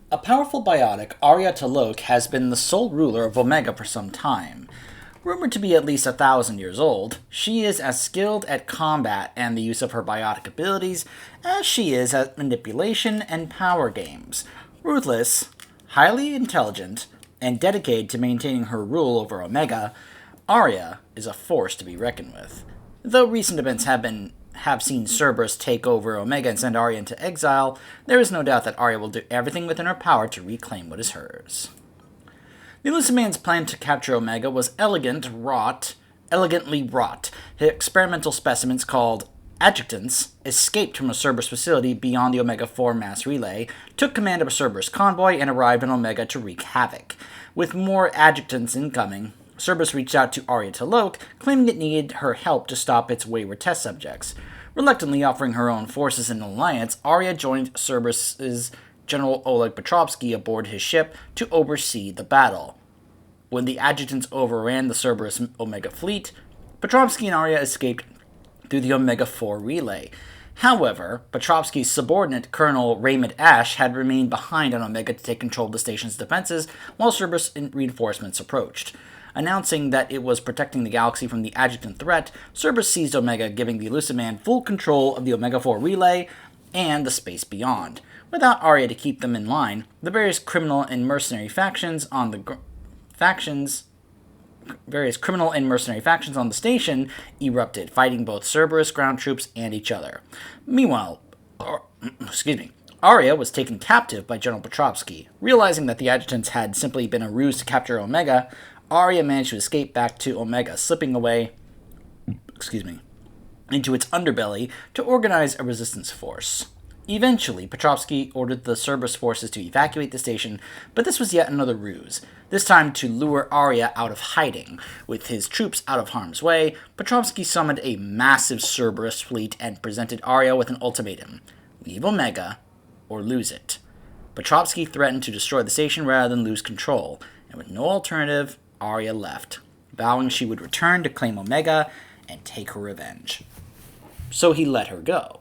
A powerful biotic, Arya Talok has been the sole ruler of Omega for some time. Rumored to be at least 1,000 years old, she is as skilled at combat and the use of her biotic abilities as she is at manipulation and power games. Ruthless, highly intelligent, and dedicated to maintaining her rule over Omega, Arya is a force to be reckoned with. Though recent events have seen Cerberus take over Omega and send Arya into exile, there is no doubt that Arya will do everything within her power to reclaim what is hers. The Elusive Man's plan to capture Omega was elegantly wrought. His experimental specimens called adjutants escaped from a Cerberus facility beyond the Omega-4 mass relay, took command of a Cerberus convoy, and arrived in Omega to wreak havoc. With more adjutants incoming, Cerberus reached out to Arya Talok, claiming it needed her help to stop its wayward test subjects. Reluctantly offering her own forces in an alliance, Arya joined Cerberus's General Oleg Petrovsky aboard his ship to oversee the battle. When the adjutants overran the Cerberus Omega fleet, Petrovsky and Arya escaped through the Omega-4 relay. However, Petrovsky's subordinate, Colonel Raymond Ash, had remained behind on Omega to take control of the station's defenses while Cerberus reinforcements approached. Announcing that it was protecting the galaxy from the adjutant threat, Cerberus seized Omega, giving the Elusive Man full control of the Omega-4 relay and the space beyond. Without Arya to keep them in line, the various criminal and mercenary factions on the station erupted, fighting both Cerberus ground troops and each other. Meanwhile, Arya was taken captive by General Petrovsky. Realizing that the adjutants had simply been a ruse to capture Omega, Arya managed to escape back to Omega, slipping away into its underbelly to organize a resistance force. Eventually, Petrovsky ordered the Cerberus forces to evacuate the station, but this was yet another ruse. This time to lure Arya out of hiding. With his troops out of harm's way, Petrovsky summoned a massive Cerberus fleet and presented Arya with an ultimatum: leave Omega, or lose it. Petrovsky threatened to destroy the station rather than lose control, and with no alternative, Arya left, vowing she would return to claim Omega and take her revenge. So he let her go.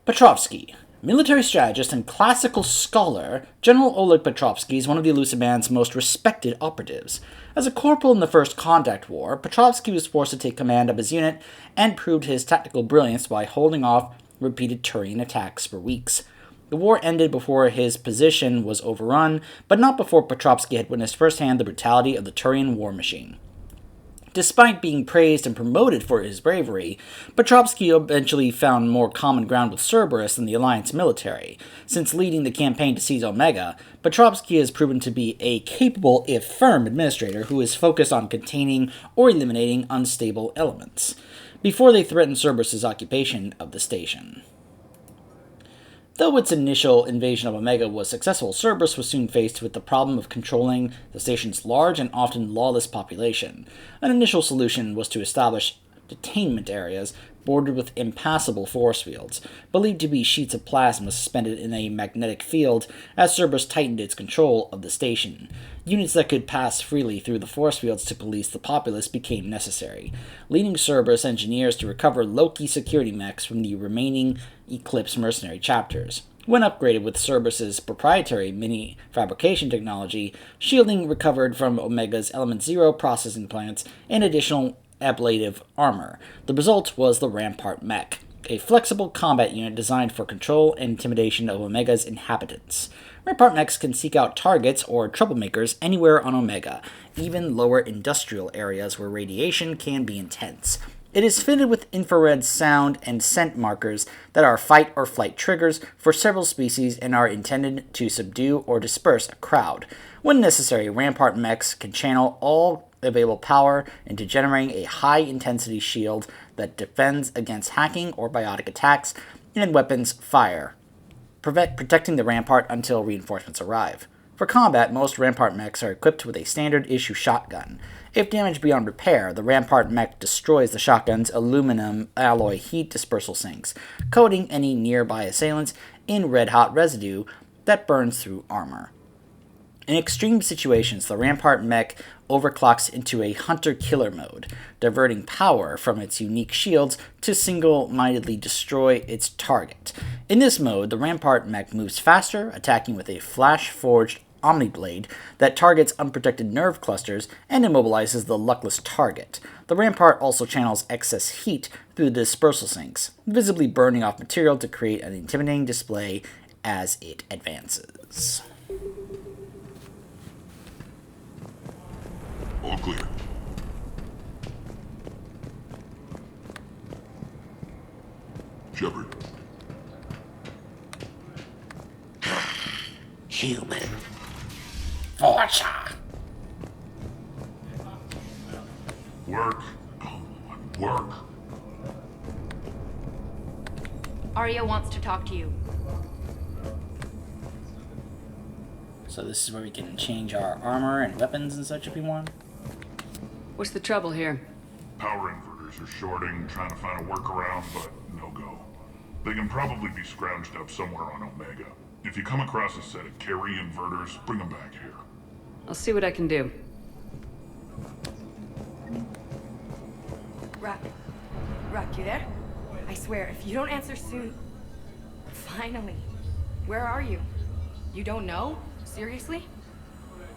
Petrovsky, military strategist and classical scholar, General Oleg Petrovsky is one of the Elusive Man's most respected operatives. As a corporal in the First Contact War, Petrovsky was forced to take command of his unit and proved his tactical brilliance by holding off repeated Turian attacks for weeks. The war ended before his position was overrun, but not before Petrovsky had witnessed firsthand the brutality of the Turian war machine. Despite being praised and promoted for his bravery, Petrovsky eventually found more common ground with Cerberus than the Alliance military. Since leading the campaign to seize Omega, Petrovsky has proven to be a capable, if firm, administrator who is focused on containing or eliminating unstable elements, before they threaten Cerberus's occupation of the station. Though its initial invasion of Omega was successful, Cerberus was soon faced with the problem of controlling the station's large and often lawless population. An initial solution was to establish detainment areas bordered with impassable force fields, believed to be sheets of plasma suspended in a magnetic field as Cerberus tightened its control of the station. Units that could pass freely through the force fields to police the populace became necessary, leading Cerberus engineers to recover low-key security mechs from the remaining Eclipse mercenary chapters. When upgraded with Cerberus's proprietary mini-fabrication technology, shielding recovered from Omega's Element Zero processing plants and additional ablative armor. The result was the Rampart Mech, a flexible combat unit designed for control and intimidation of Omega's inhabitants. Rampart mechs can seek out targets or troublemakers anywhere on Omega, even lower industrial areas where radiation can be intense. It is fitted with infrared sound and scent markers that are fight or flight triggers for several species and are intended to subdue or disperse a crowd. When necessary, Rampart mechs can channel all available power into generating a high-intensity shield that defends against hacking or biotic attacks and weapons fire, protecting the Rampart until reinforcements arrive. For combat, most Rampart mechs are equipped with a standard-issue shotgun. If damaged beyond repair, the Rampart mech destroys the shotgun's aluminum alloy heat dispersal sinks, coating any nearby assailants in red-hot residue that burns through armor. In extreme situations, the Rampart mech overclocks into a hunter-killer mode, diverting power from its unique shields to single-mindedly destroy its target. In this mode, the Rampart mech moves faster, attacking with a flash-forged Omniblade that targets unprotected nerve clusters and immobilizes the luckless target. The Rampart also channels excess heat through the dispersal sinks, visibly burning off material to create an intimidating display as it advances. All clear. Shepard. Human. Forza! Work. Work. Arya wants to talk to you. So this is where we can change our armor and weapons and such if we want. What's the trouble here? Power inverters are shorting, trying to find a workaround, but no go. They can probably be scrounged up somewhere on Omega. If you come across a set of carry inverters, bring them back here. I'll see what I can do. Rock, you there? I swear, if you don't answer soon... Finally. Where are you? You don't know? Seriously?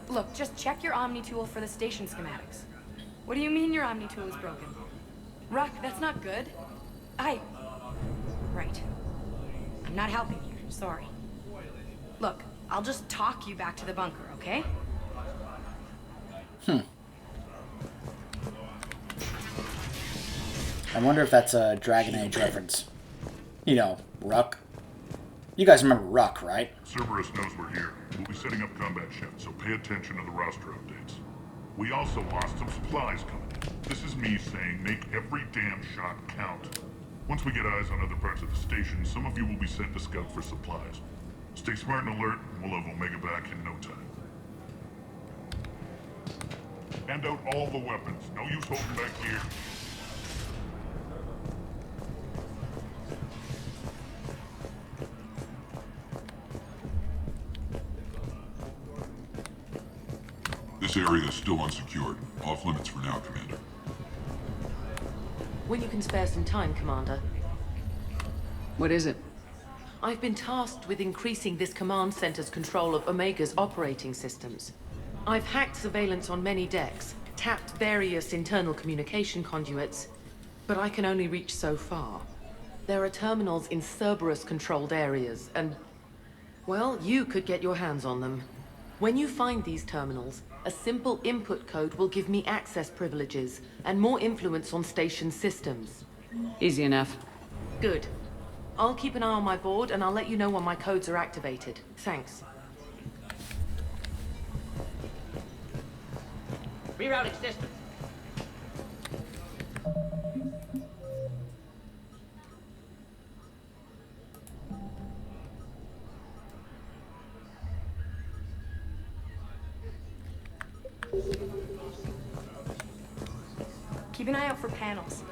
Look, just check your Omni tool for the station schematics. What do you mean your Omni tool is broken? Rock, that's not good. Right. I'm not helping you, sorry. Look, I'll just talk you back to the bunker, okay? I wonder if that's a Dragon Age reference. You know, Ruck. You guys remember Ruck, right? Cerberus knows we're here. We'll be setting up combat shifts, so pay attention to the roster updates. We also lost some supplies coming in. This is me saying make every damn shot count. Once we get eyes on other parts of the station, some of you will be sent to scout for supplies. Stay smart and alert, and we'll have Omega back in no time. Hand out all the weapons. No use holding back here. This area is still unsecured. Off limits for now, Commander. When you can spare some time, Commander. What is it? I've been tasked with increasing this command center's control of Omega's operating systems. I've hacked surveillance on many decks, tapped various internal communication conduits, but I can only reach so far. There are terminals in Cerberus-controlled areas, and... well, you could get your hands on them. When you find these terminals, a simple input code will give me access privileges and more influence on station systems. Easy enough. Good. I'll keep an eye on my board and I'll let you know when my codes are activated. Thanks. Rerouting system. Keep an eye out for panels.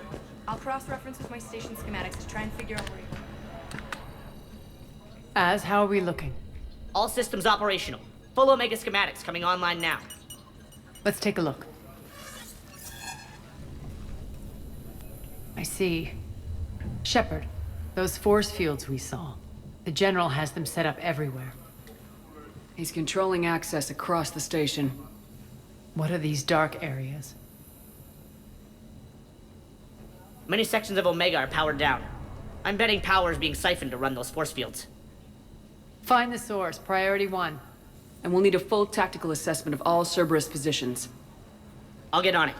I'll cross-reference with my station schematics to try and figure out where you are. How are we looking? All systems operational. Full Omega schematics coming online now. Let's take a look. I see. Shepard, those force fields we saw. The General has them set up everywhere. He's controlling access across the station. What are these dark areas? Many sections of Omega are powered down. I'm betting power is being siphoned to run those force fields. Find the source, priority 1. And we'll need a full tactical assessment of all Cerberus positions. I'll get on it.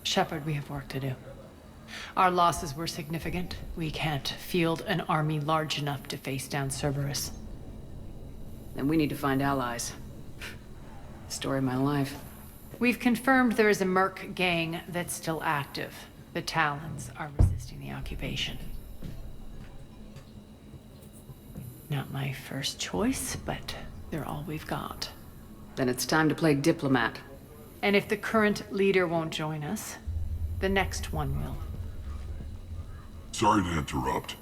Shepard, we have work to do. Our losses were significant. We can't field an army large enough to face down Cerberus. And we need to find allies. Story of my life. We've confirmed there is a Merc gang that's still active. The Talons are resisting the occupation. Not my first choice, but they're all we've got. Then it's time to play diplomat. And if the current leader won't join us, the next one will. Sorry to interrupt.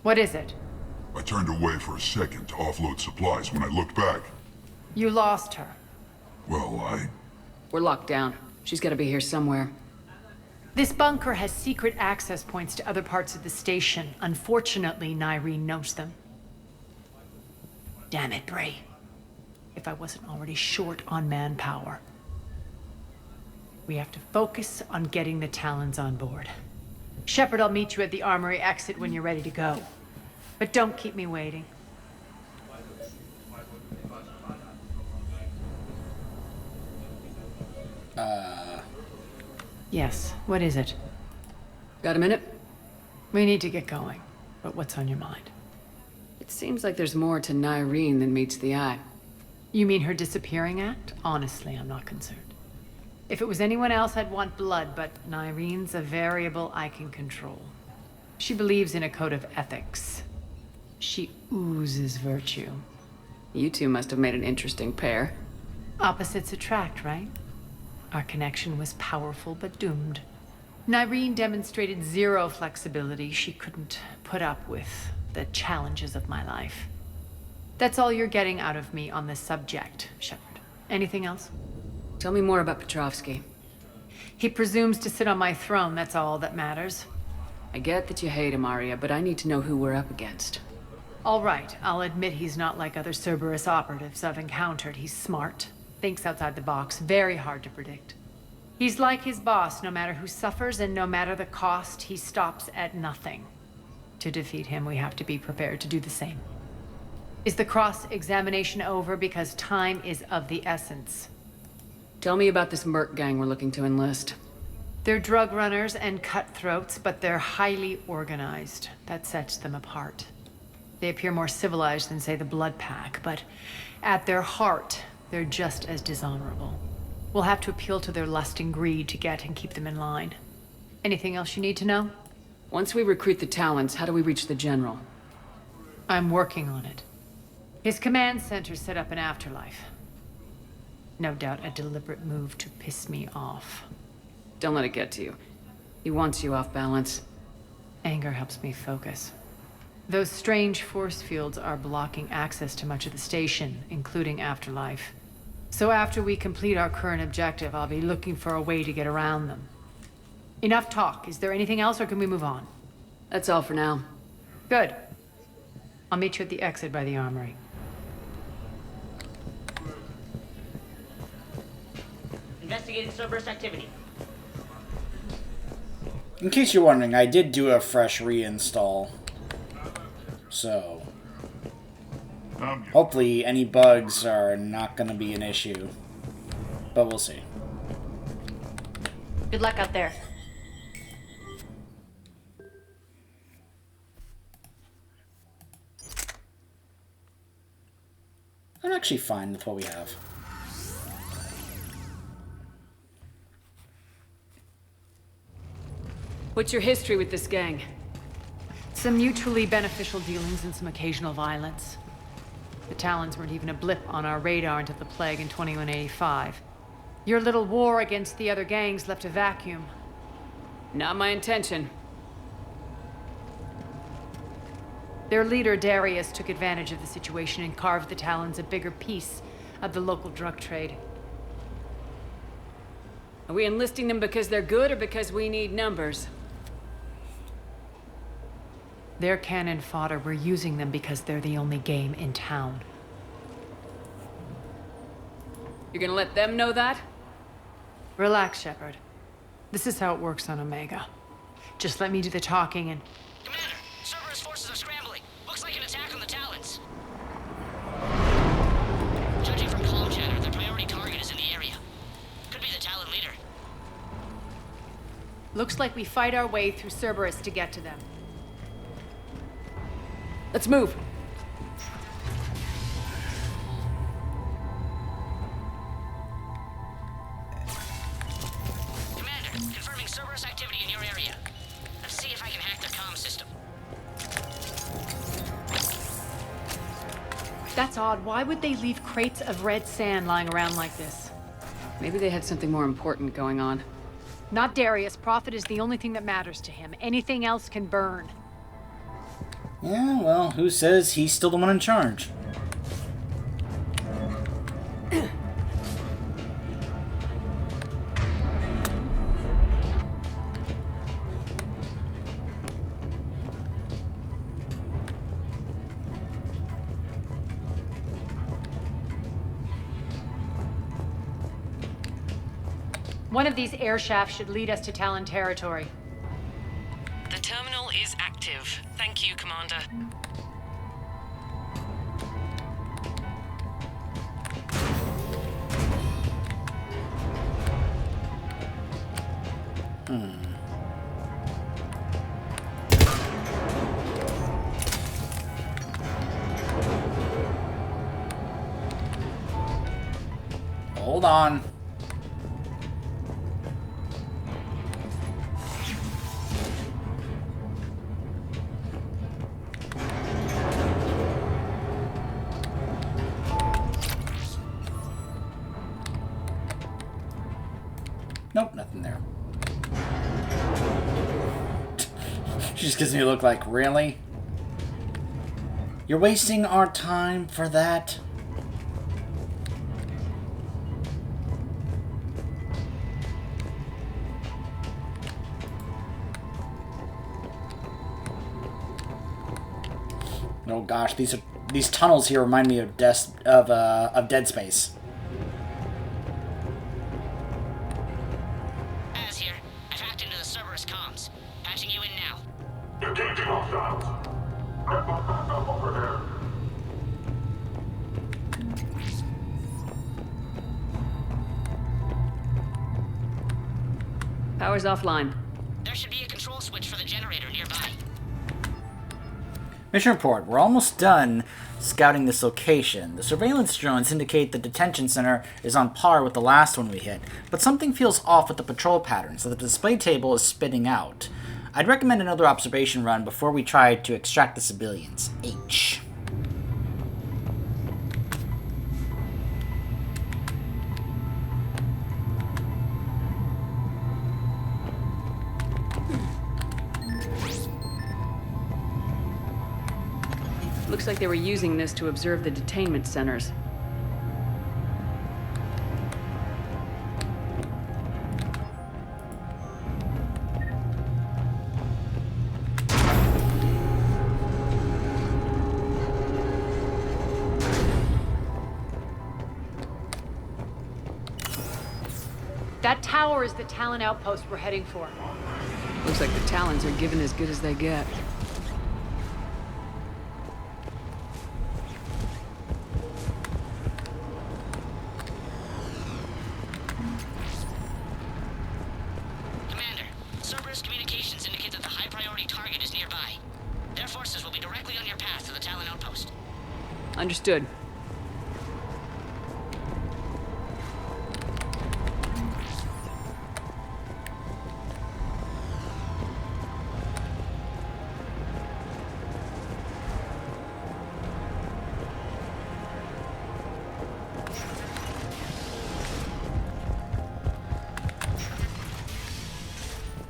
What is it? I turned away for a second to offload supplies. When I looked back, You lost her. well, We're locked down. She's gotta be here somewhere. This bunker has secret access points to other parts of the station. Unfortunately, Nyreen knows them. Damn it, Bray. If I wasn't already short on manpower. We have to focus on getting the Talons on board. Shepard, I'll meet you at the armory exit when you're ready to go. But don't keep me waiting. Yes, what is it? Got a minute? We need to get going. But what's on your mind? It seems like there's more to Nyreen than meets the eye. You mean her disappearing act? Honestly, I'm not concerned. If it was anyone else, I'd want blood, but Nyreen's a variable I can control. She believes in a code of ethics. She oozes virtue. You two must have made an interesting pair. Opposites attract, right? Our connection was powerful but doomed. Nyreen demonstrated zero flexibility. She couldn't put up with the challenges of my life. That's all you're getting out of me on this subject, Shepard. Anything else? Tell me more about Petrovsky. He presumes to sit on my throne, that's all that matters. I get that you hate him, Arya, but I need to know who we're up against. All right, I'll admit he's not like other Cerberus operatives I've encountered. He's smart, thinks outside the box, very hard to predict. He's like his boss, no matter who suffers and no matter the cost, he stops at nothing. To defeat him, we have to be prepared to do the same. Is the cross-examination over? Because time is of the essence. Tell me about this merc gang we're looking to enlist. They're drug runners and cutthroats, but they're highly organized. That sets them apart. They appear more civilized than, say, the Blood Pack, but at their heart, they're just as dishonorable. We'll have to appeal to their lust and greed to get and keep them in line. Anything else you need to know? Once we recruit the Talons, how do we reach the General? I'm working on it. His command center's set up in Afterlife. No doubt a deliberate move to piss me off. Don't let it get to you. He wants you off balance. Anger helps me focus. Those strange force fields are blocking access to much of the station, including Afterlife. So after we complete our current objective, I'll be looking for a way to get around them. Enough talk. Is there anything else, or can we move on? That's all for now. Good. I'll meet you at the exit by the armory. Investigating Cerberus activity. In case you're wondering, I did do a fresh reinstall. So, hopefully any bugs are not going to be an issue. But we'll see. Good luck out there. I'm actually fine with what we have. What's your history with this gang? Some mutually beneficial dealings and some occasional violence. The Talons weren't even a blip on our radar until the plague in 2185. Your little war against the other gangs left a vacuum. Not my intention. Their leader, Darius, took advantage of the situation and carved the Talons a bigger piece of the local drug trade. Are we enlisting them because they're good or because we need numbers? They're cannon fodder. We're using them because they're the only game in town. You're gonna let them know that? Relax, Shepard. This is how it works on Omega. Just let me do the talking and... Commander, Cerberus forces are scrambling. Looks like an attack on the Talons. Judging from comm chatter, their priority target is in the area. Could be the Talon leader. Looks like we fight our way through Cerberus to get to them. Let's move. Commander, confirming Cerberus activity in your area. Let's see if I can hack their comm system. That's odd. Why would they leave crates of red sand lying around like this? Maybe they had something more important going on. Not Darius. Profit is the only thing that matters to him. Anything else can burn. Yeah, well, who says he's still the one in charge? One of these air shafts should lead us to Talon territory. The terminal is active. Thank you, Commander. Hold on. Nope, nothing there. She just gives me a look like, really? You're wasting our time for that? Oh gosh, these tunnels here remind me of Dead Space. Az here. I've hacked into the Cerberus comms. Patching you in now. Engaging hostiles. Get my backup over here. Power's offline. There should be a control switch for the generator nearby. Mission report. We're almost done scouting this location. The surveillance drones indicate the detention center is on par with the last one we hit, but something feels off with the patrol patterns that the display table is spitting out. I'd recommend another observation run before we try to extract the civilians. H. Looks like they were using this to observe the detainment centers. That tower is the Talon outpost we're heading for. Looks like the Talons are given as good as they get. Commander, Cerberus communications indicate that the high-priority target is nearby. Their forces will be directly on your path to the Talon outpost. Understood.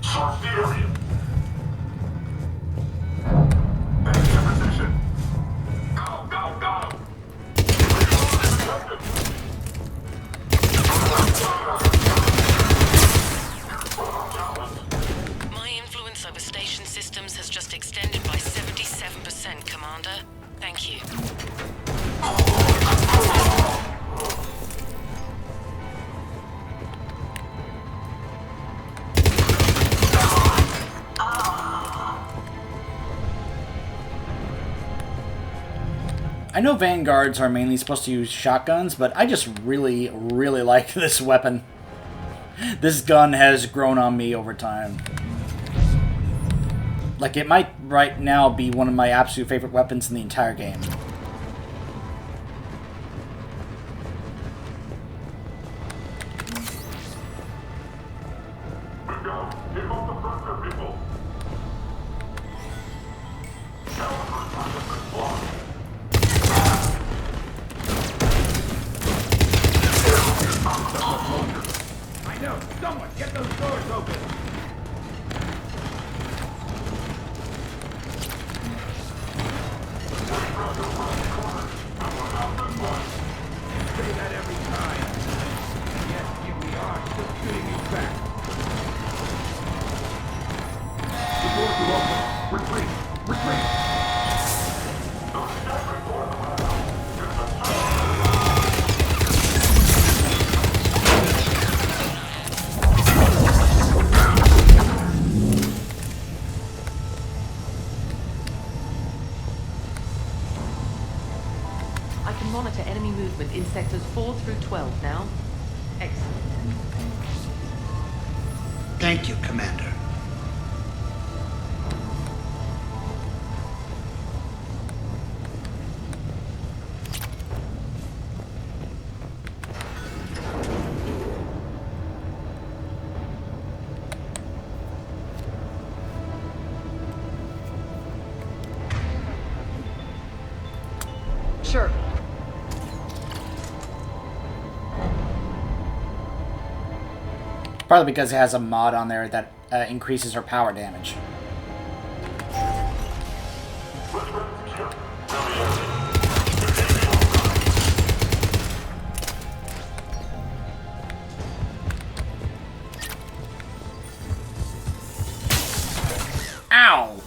Search the area. Enemy position. Go, go, go! My influence over station systems has just extended by 77%, Commander. Thank you. I know Vanguards are mainly supposed to use shotguns, but I just really, really like this weapon. This gun has grown on me over time. Like, it might right now be one of my absolute favorite weapons in the entire game. Bingo! Keep up the pressure, people! I know! Someone get those doors open! can monitor enemy movement in sectors 4 through 12 now. Excellent. Thank you, Commander. Sure. Partly because it has a mod on there that increases her power damage. Ow!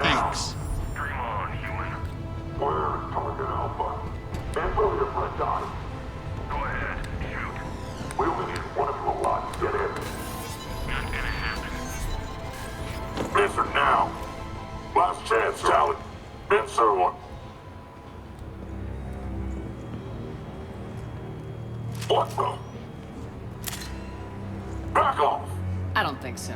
Thanks. Dream on, human. Where is Target Alpha? And will your friend die? Go ahead, shoot. We only need one of you alive to get in. Not gonna happen. Answer now. Last chance, Talon. Answer one. What the? Back off! I don't think so.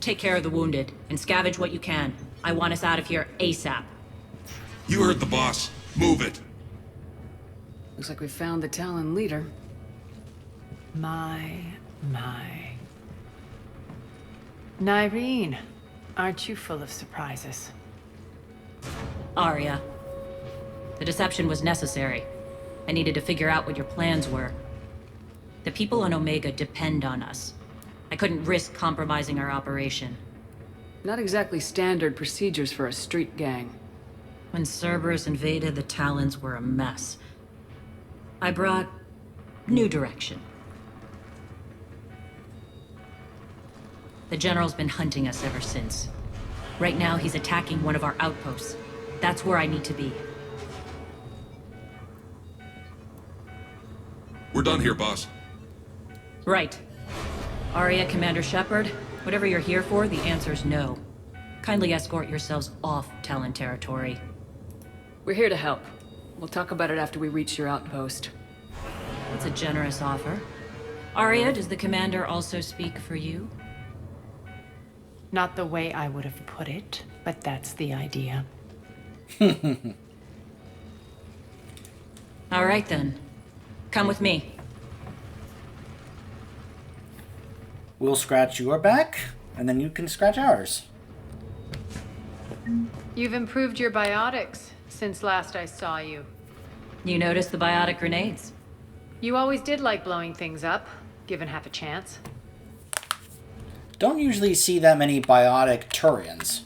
Take care of the wounded, and scavenge what you can. I want us out of here ASAP. You heard the boss. Move it. Looks like we found the Talon leader. My. Nyreen, aren't you full of surprises? Arya. The deception was necessary. I needed to figure out what your plans were. The people on Omega depend on us. I couldn't risk compromising our operation. Not exactly standard procedures for a street gang. When Cerberus invaded, the Talons were a mess. I brought new direction. The General's been hunting us ever since. Right now, he's attacking one of our outposts. That's where I need to be. We're done here, boss. Right. Arya, Commander Shepard, whatever you're here for, the answer's no. Kindly escort yourselves off Talon territory. We're here to help. We'll talk about it after we reach your outpost. That's a generous offer. Arya, does the Commander also speak for you? Not the way I would have put it, but that's the idea. All right then. Come with me. We'll scratch your back, and then you can scratch ours. You've improved your biotics since last I saw you. You noticed the biotic grenades? You always did like blowing things up, given half a chance. Don't usually see that many biotic Turians.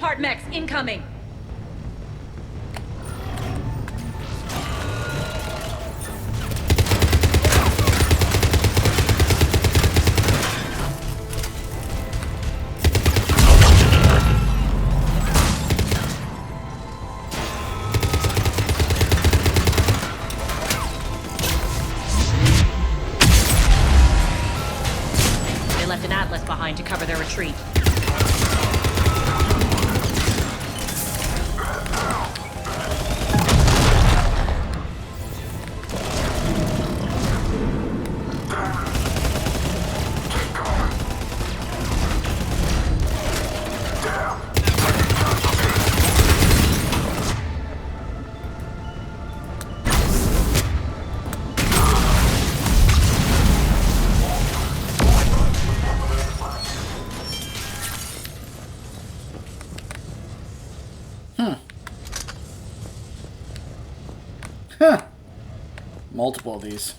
Transport mechs incoming! They left an Atlas behind to cover their retreat. Multiple of these.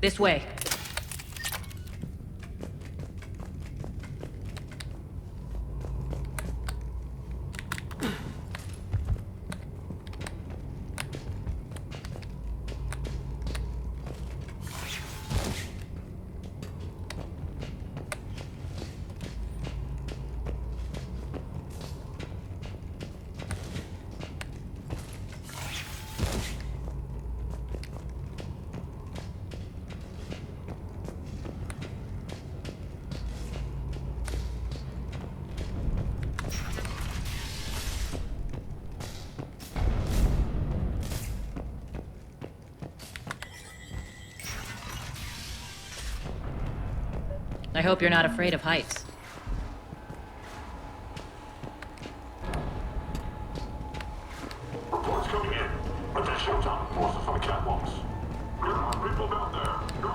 This way. I hope you're not afraid of heights. Reports coming in. Additional time forces on the catwalks. There are people down there. Go.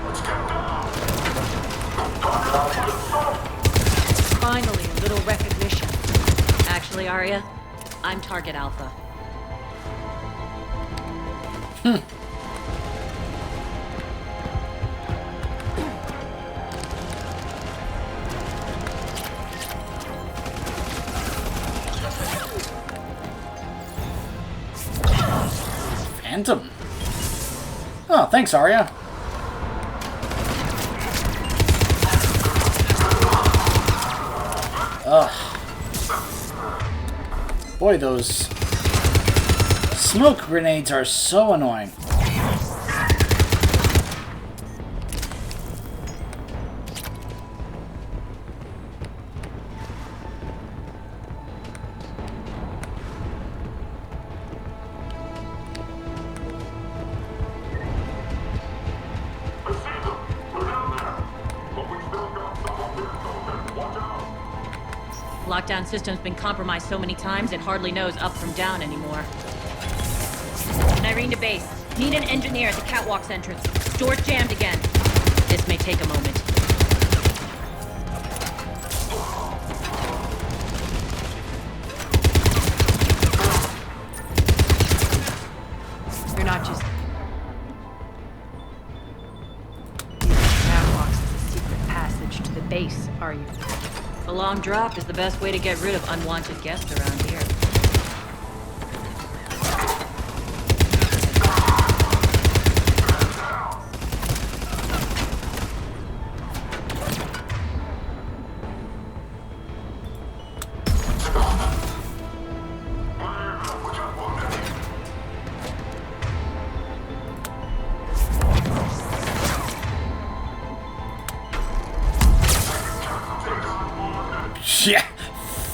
Let's get down. Finally, a little recognition. Actually, Arya, I'm Target Alpha. Phantom. Oh, thanks, Arya. Ugh. Boy, those smoke grenades are so annoying. Lockdown system's been compromised so many times it hardly knows up from down anymore. Irene to base. Need an engineer at the catwalk's entrance. Door's jammed again. This may take a moment. You're not just... These catwalks is a secret passage to the base, are you? A long drop is the best way to get rid of unwanted guests around here. Yeah,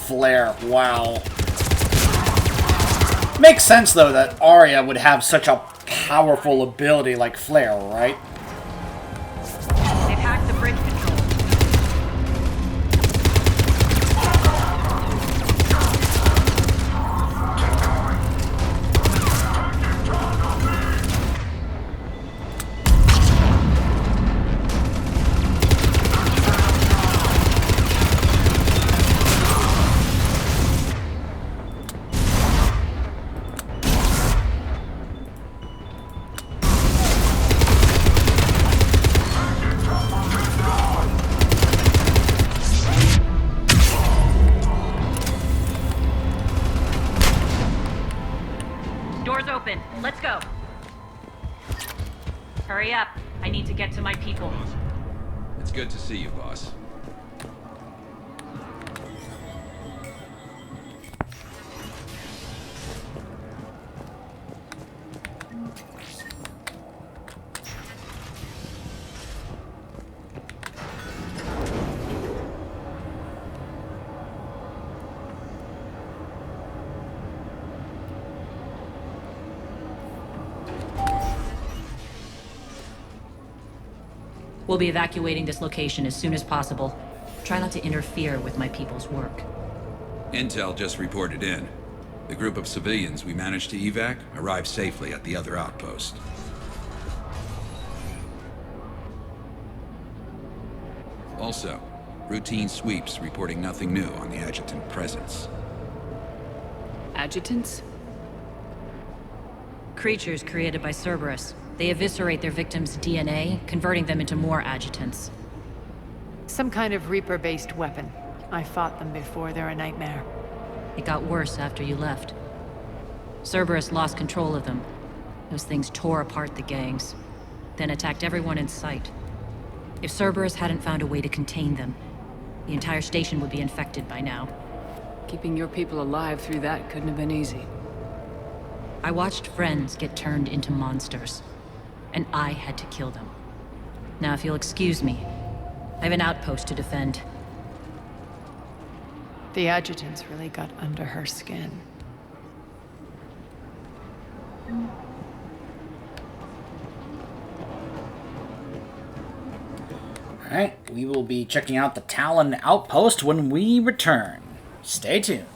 flare. Wow. Makes sense, though, that Arya would have such a powerful ability like Flare, right? They've hacked the bridge control. Doors open. Let's go. Hurry up. I need to get to my people. It's good to see you, boss. We'll be evacuating this location as soon as possible. Try not to interfere with my people's work. Intel just reported in. The group of civilians we managed to evac arrived safely at the other outpost. Also, routine sweeps reporting nothing new on the adjutant presence. Adjutants? Creatures created by Cerberus. They eviscerate their victims' DNA, converting them into more adjutants. Some kind of Reaper-based weapon. I fought them before, they're a nightmare. It got worse after you left. Cerberus lost control of them. Those things tore apart the gangs, then attacked everyone in sight. If Cerberus hadn't found a way to contain them, the entire station would be infected by now. Keeping your people alive through that couldn't have been easy. I watched friends get turned into monsters, and I had to kill them. Now, if you'll excuse me, I have an outpost to defend. The adjutants really got under her skin. Alright, we will be checking out the Talon outpost when we return. Stay tuned.